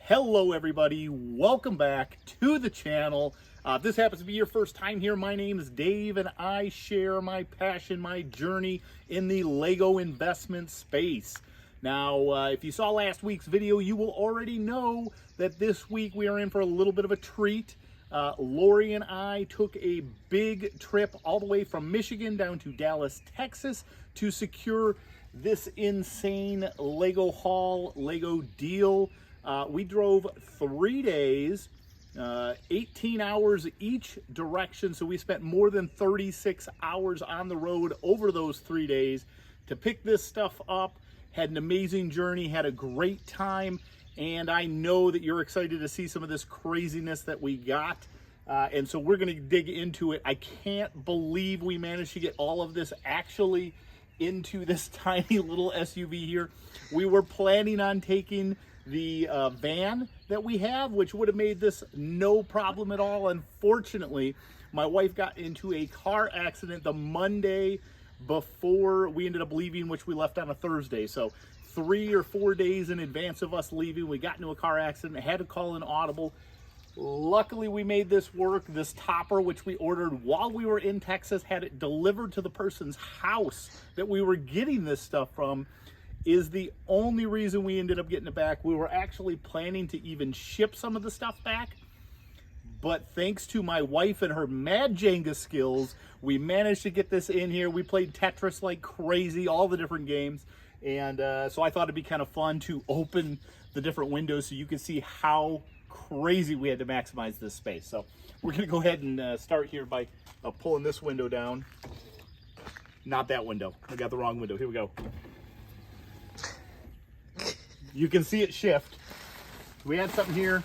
Hello everybody, welcome back to the channel. If this happens to be your first time here, my name is Dave and I share my passion, my journey in the Lego investment space. Now, if you saw last week's video, you will already know that this week we are in for a little bit of a treat. Lori and I took a big trip all the way from Michigan down to Dallas, Texas to secure this insane Lego haul, Lego deal. We drove 3 days, 18 hours each direction, so we spent more than 36 hours on the road over those 3 days to pick this stuff up. Had an amazing journey, had a great time, and I know that you're excited to see some of this craziness that we got. And so we're going to dig into it. I can't believe we managed to get all of this actually into this tiny little SUV here. We were planning on taking the van that we have, which would have made this no problem at all. Unfortunately, my wife got into a car accident the Monday before we ended up leaving, which we left on a Thursday. So 3 or 4 days in advance of us leaving, we got into a car accident, had to call an audible. Luckily, we made this work. This topper, which we ordered while we were in Texas, had it delivered to the person's house that we were getting this stuff from, is the only reason we ended up getting it back. We were actually planning to even ship some of the stuff back, but thanks to my wife and her mad Jenga skills, we managed to get this in here. We played Tetris like crazy, all the different games, and so I thought it'd be kind of fun to open the different windows so you can see how crazy we had to maximize this space. So we're gonna go ahead and start here by pulling this window down. Not that window, I got the wrong window. Here we go. You can see it shift. We had something here.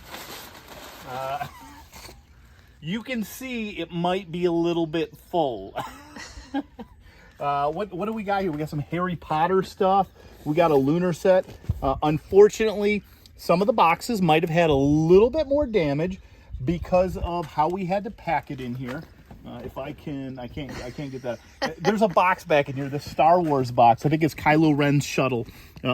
You can see it might be a little bit full. What do we got here? We got some Harry Potter stuff. We got a lunar set. Unfortunately, some of the boxes might have had a little bit more damage because of how we had to pack it in here. If I can't get that. There's a box back in here, the Star Wars box. I think it's Kylo Ren's shuttle.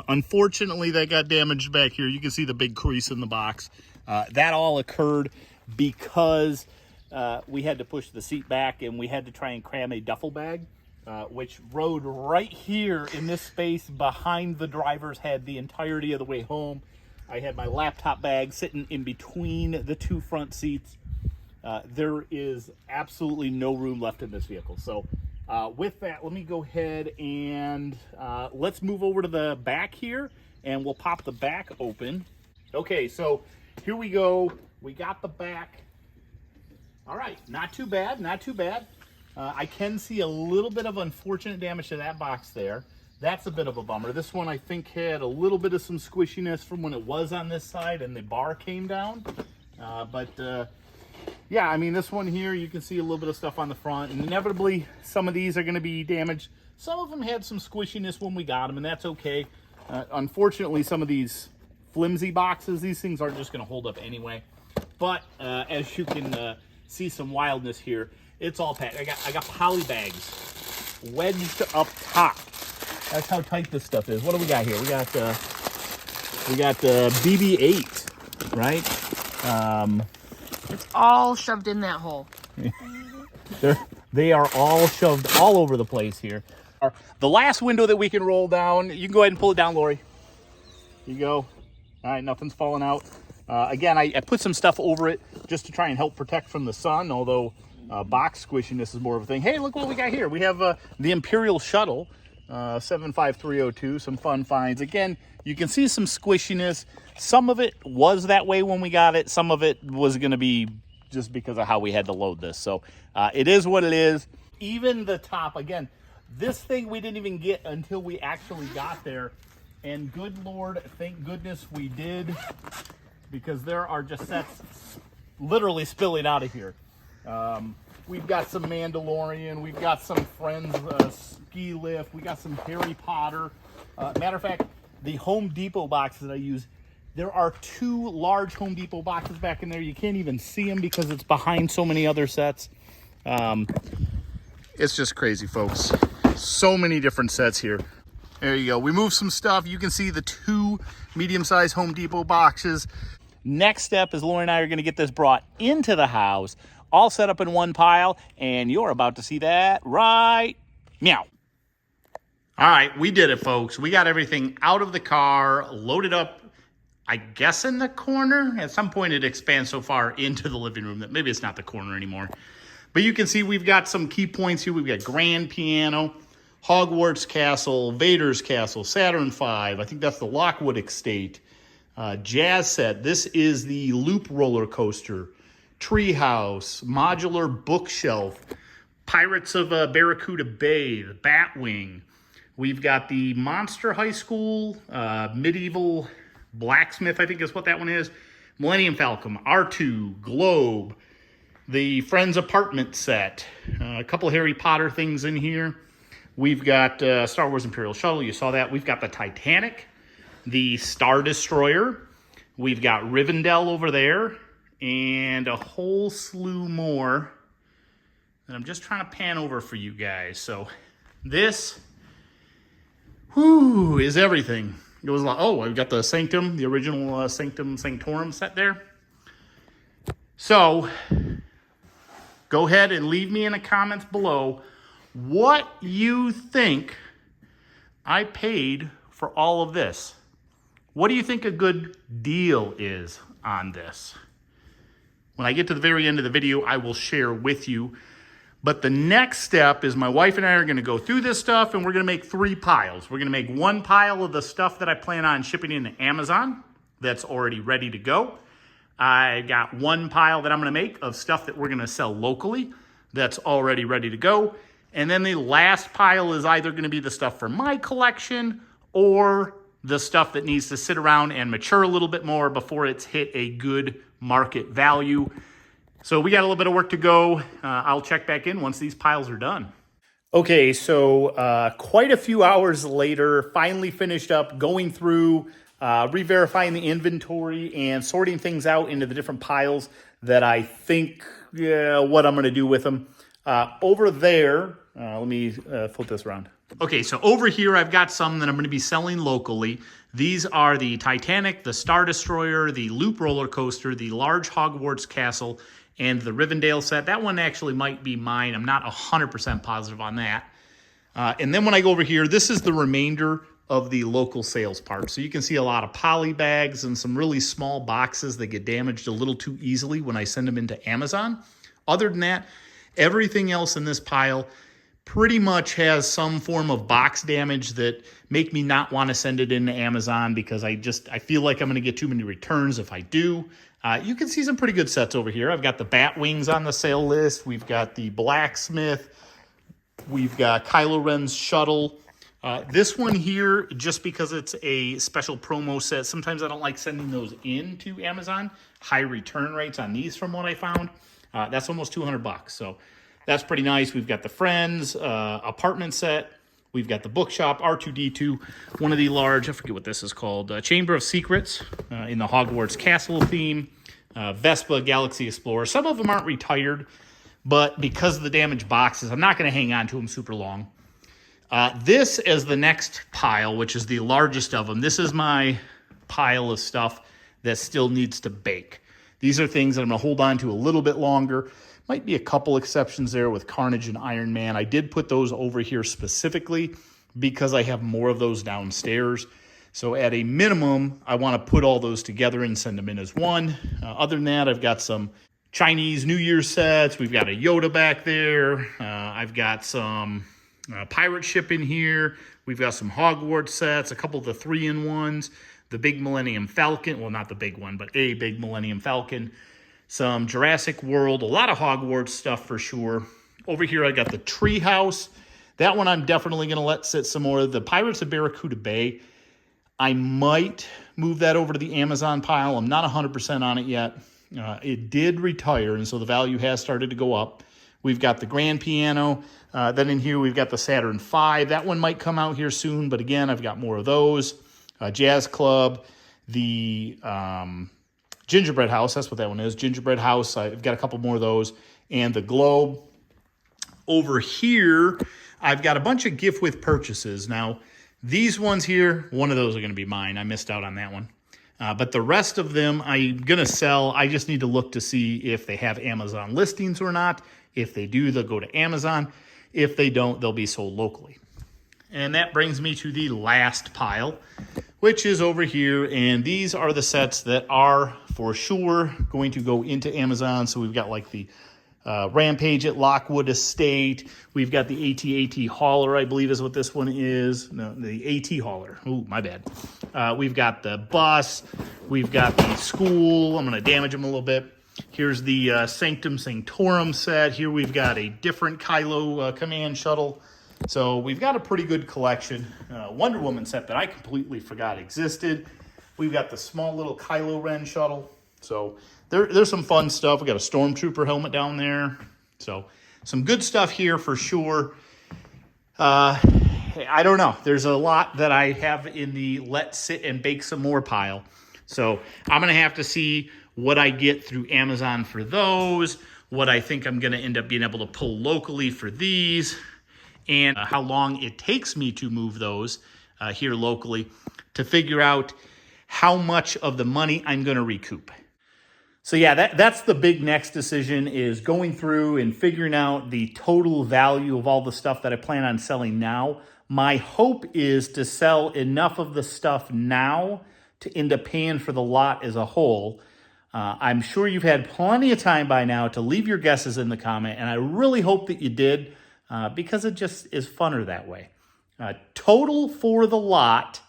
Unfortunately, that got damaged back here. You can see the big crease in the box. That all occurred because we had to push the seat back and we had to try and cram a duffel bag, which rode right here in this space behind the driver's head the entirety of the way home. I had my laptop bag sitting in between the two front seats. There is absolutely no room left in this vehicle. So with that, let me go ahead and let's move over to the back here and we'll pop the back open. Okay, so here we go. We got the back. All right, not too bad, not too bad. I can see a little bit of unfortunate damage to that box there. That's a bit of a bummer. This one I think had a little bit of some squishiness from when it was on this side and the bar came down. Yeah, I mean, this one here, you can see a little bit of stuff on the front, and inevitably some of these are going to be damaged. Some of them had some squishiness when we got them, and that's okay. Unfortunately, some of these flimsy boxes, these things aren't just going to hold up anyway. But as you can see some wildness here, it's all packed. I got poly bags wedged up top. That's how tight this stuff is. What do we got here? We got BB-8, right? It's all shoved in that hole. They are all shoved all over the place here. The last window that we can roll down, you can go ahead and pull it down, Lori. Here you go. All right, nothing's falling out. Again, I put some stuff over it just to try and help protect from the sun, although box squishiness is more of a thing. Hey, look what we got here. We have the Imperial Shuttle, 75302, some fun finds. Again, you can see some squishiness. Some of it was that way when we got it. Some of it was going to be just because of how we had to load this. So it is what it is. Even the top, again, this thing we didn't even get until we actually got there. And good Lord, thank goodness we did, because there are just sets literally spilling out of here. We've got some Mandalorian. We've got some Friends ski lift. We got some Harry Potter. Matter of fact, the Home Depot boxes that I use, there are 2 large Home Depot boxes back in there. You can't even see them because it's behind so many other sets. It's just crazy, folks. So many different sets here. There you go. We moved some stuff. You can see the 2 medium-sized Home Depot boxes. Next step is Lori and I are going to get this brought into the house, all set up in one pile, and you're about to see that right meow. All right, we did it, folks. We got everything out of the car, loaded up, I guess in the corner. At some point it expands so far into the living room that maybe it's not the corner anymore. But you can see we've got some key points here. We've got grand piano, Hogwarts Castle, Vader's Castle, Saturn V. I think that's the Lockwood Estate. Jazz set. This is the Loop roller coaster. Treehouse, modular bookshelf, Pirates of Barracuda Bay, the Batwing. We've got the Monster High School, medieval blacksmith, I think is what that one is. Millennium Falcon, R2, Globe, the Friends apartment set, a couple of Harry Potter things in here. We've got Star Wars Imperial Shuttle, you saw that. We've got the Titanic, the Star Destroyer. We've got Rivendell over there, and a whole slew more that I'm just trying to pan over for you guys. So this is everything. It was like, oh, I've got the Sanctum, the original Sanctum Sanctorum set there. So go ahead and leave me in the comments below what you think I paid for all of this. What do you think a good deal is on this? When I get to the very end of the video, I will share with you. But the next step is my wife and I are going to go through this stuff, and we're going to make 3 piles. We're going to make one pile of the stuff that I plan on shipping into Amazon that's already ready to go. I got one pile that I'm going to make of stuff that we're going to sell locally that's already ready to go. And then the last pile is either going to be the stuff for my collection or the stuff that needs to sit around and mature a little bit more before it's hit a good market value. So we got a little bit of work to go. I'll check back in once these piles are done. Okay, so quite a few hours later, finally finished up going through, re-verifying the inventory and sorting things out into the different piles that I think what I'm going to do with them. Over there, let me flip this around. Okay, so over here I've got some that I'm going to be selling locally. These are the Titanic, the Star Destroyer, the Loop roller coaster, the large Hogwarts Castle, and the Rivendell set. That one actually might be mine. I'm not 100% positive on that. And then when I go over here, this is the remainder of the local sales part. So you can see a lot of poly bags and some really small boxes that get damaged a little too easily when I send them into Amazon. Other than that, everything else in this pile pretty much has some form of box damage that make me not want to send it into Amazon because I feel like I'm going to get too many returns if I do. You can see some pretty good sets over here. I've got the Batwings on the sale list. We've got the Blacksmith. We've got Kylo Ren's shuttle. This one here, just because it's a special promo set, sometimes I don't like sending those into Amazon. High return rates on these from what I found. That's almost $200, so that's pretty nice. We've got the Friends apartment set. We've got the bookshop, R2-D2, one of the large, I forget what this is called, Chamber of Secrets in the Hogwarts Castle theme, Vespa Galaxy Explorer. Some of them aren't retired, but because of the damaged boxes, I'm not going to hang on to them super long. This is the next pile, which is the largest of them. This is my pile of stuff that still needs to bake. These are things that I'm going to hold on to a little bit longer. Might be a couple exceptions there with Carnage and Iron Man. I did put those over here specifically because I have more of those downstairs. So at a minimum, I want to put all those together and send them in as one. Other than that, I've got some Chinese New Year sets. We've got a Yoda back there. I've got some pirate ship in here. We've got some Hogwarts sets, a couple of the 3-in-1s, the big Millennium Falcon. Well, not the big one, but a big Millennium Falcon. Some Jurassic World, a lot of Hogwarts stuff for sure. Over here, I got the Treehouse. That one I'm definitely going to let sit some more. The Pirates of Barracuda Bay, I might move that over to the Amazon pile. I'm not 100% on it yet. It did retire, and so the value has started to go up. We've got the grand piano. Then in here, we've got the Saturn V. That one might come out here soon, but again, I've got more of those. Jazz Club, the Gingerbread House, that's what that one is. Gingerbread House, I've got a couple more of those. And the Globe. Over here, I've got a bunch of gift with purchases. Now, these ones here, one of those are going to be mine. I missed out on that one. But the rest of them I'm going to sell. I just need to look to see if they have Amazon listings or not. If they do, they'll go to Amazon. If they don't, they'll be sold locally. And that brings me to the last pile, which is over here. And these are the sets that are for sure going to go into Amazon. So we've got like the Rampage at Lockwood Estate. We've got the AT-AT hauler, I believe is what this one is. No, the AT hauler. Ooh, my bad. We've got the bus. We've got the school. I'm going to damage them a little bit. Here's the Sanctum Sanctorum set. Here we've got a different Kylo command shuttle. So we've got a pretty good collection. Wonder Woman set that I completely forgot existed. We've got the small little Kylo Ren shuttle. So there's some fun stuff. We got a Stormtrooper helmet down there. So some good stuff here for sure. I don't know. There's a lot that I have in the let's sit and bake some more pile. So I'm going to have to see what I get through Amazon for those, what I think I'm going to end up being able to pull locally for these, and how long it takes me to move those here locally to figure out how much of the money I'm going to recoup. So yeah, that's the big next decision, is going through and figuring out the total value of all the stuff that I plan on selling now. My hope is to sell enough of the stuff now to end up paying for the lot as a whole. I'm sure you've had plenty of time by now to leave your guesses in the comment, and I really hope that you did, because it just is funner that way. Total for the lot,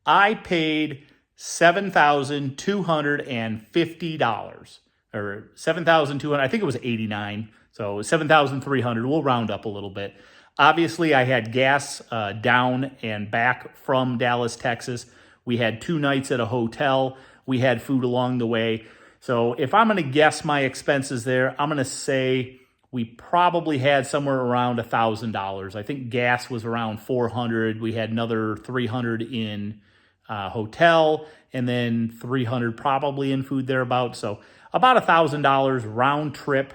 I paid $7,250, or $7,200. I think it was $89, so $7,300. We'll round up a little bit. Obviously, I had gas down and back from Dallas, Texas. We had 2 nights at a hotel. We had food along the way. So if I'm going to guess my expenses there, I'm going to say we probably had somewhere around $1,000. I think gas was around $400. We had another $300 in hotel, and then $300 probably in food thereabouts. So about $1,000 round trip.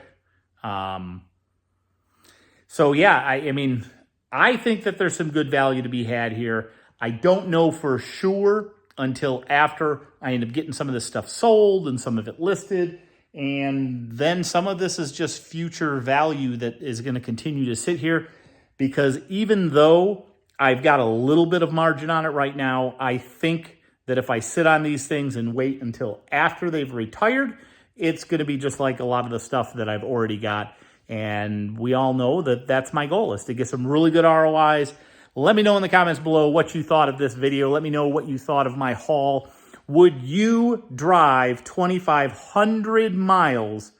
So yeah, I mean, I think that there's some good value to be had here. I don't know for sure until after I end up getting some of this stuff sold and some of it listed. And then some of this is just future value that is going to continue to sit here, because even though I've got a little bit of margin on it right now, I think that if I sit on these things and wait until after they've retired, it's going to be just like a lot of the stuff that I've already got. And we all know that that's my goal, is to get some really good ROIs. Let me know in the comments below what you thought of this video. Let me know what you thought of my haul. Would you drive 2,500 miles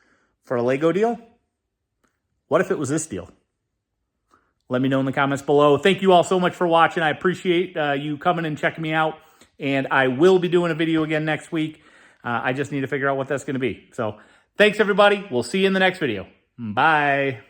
for a Lego deal? What if it was this deal? Let me know in the comments below. Thank you all so much for watching. I appreciate you coming and checking me out. And I will be doing a video again next week. I just need to figure out what that's going to be. So thanks, everybody. We'll see you in the next video. Bye.